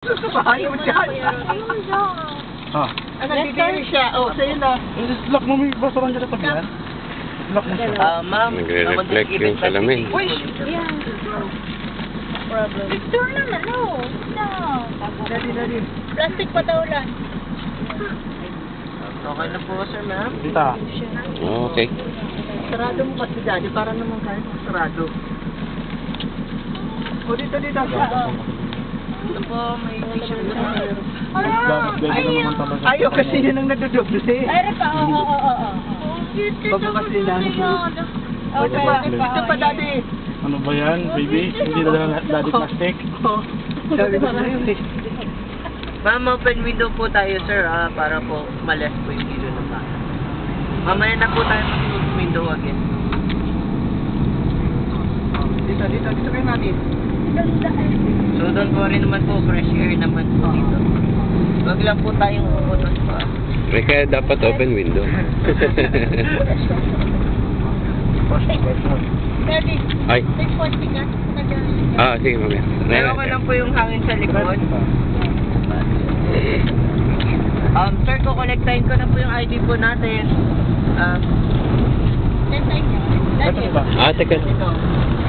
Ayaw dyan. Ah. Nagbibigay siya. Oh, sa'yo na. Lock mo, may basurahan dyan sa tabi yan. Lock mo siya. Ma'am. Nagre-reflect yung salamin. Uy! Yeah. Picture naman, no. No. Dali. Plastic pataulan. Okay na po, sir, ma'am. Dita. Okay. Sarado mo kasi, daddy. Para naman kahit sarado. O, dito. Ito po, may picture na. Dahil naman talaga. Ayaw kasi yun ang nadodoble. Ay, pa, oo. Bago kasi lang. O, ito pa, daddy. Ano ba yan, baby? Hindi na daddy plastic? Oh, sabi ko na yun eh. Ma'am, open window po tayo, sir, para po malas po yung hilo ng bata. Mamaya na po tayo mag-close window again. Dito kayo natin. So, don't worry naman po, fresh air naman po dito. Wag lang po tayong umutos pa. May kaya dapat open window. Daddy, Ay. take 40 ka. Sige mamaya. Meron ko lang po yung hangin sa likod. Sir, kukonektahin ko na po yung ID po natin. Daddy. Teka.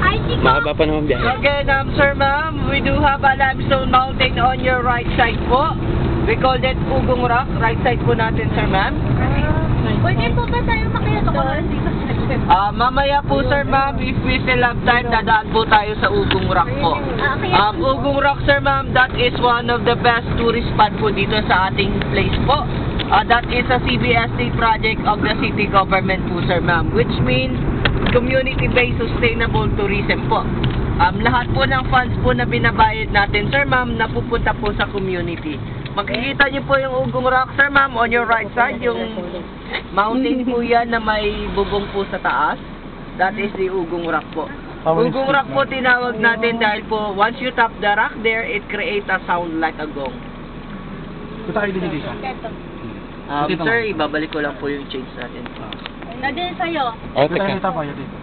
ID ko. Mahaba pa naman biyahe. Again, sir, ma'am, we do have a limestone mountain on your right side po. We call that Ugong Rock. Right side po natin, sir, ma'am. Pwede po ba tayo makiyato ko dito? Mamaya po, sir, ma'am, if we still have time, dadaan po tayo sa Ugong Rock po. Ugong Rock, sir, ma'am, that is one of the best tourist spot po dito sa ating place po. That is a CBSD project of the city government po, sir, ma'am, which means community-based sustainable tourism po. Lahat po ng funds po na binabayad natin, sir, ma'am, napupunta po sa community. Makikita niyo po yung Ugong Rock, sir, ma'am, on your right side, yung mountain po yan na may bubong po sa taas. That is the Ugong Rock po. Ugong Rock po tinawag natin dahil po once you tap the rock there, it creates a sound like a gong. Ito kayo din dito. Sir, ibabalik ko lang po yung change natin. Daddy, sa'yo. Teka. Ito pa, yun dito.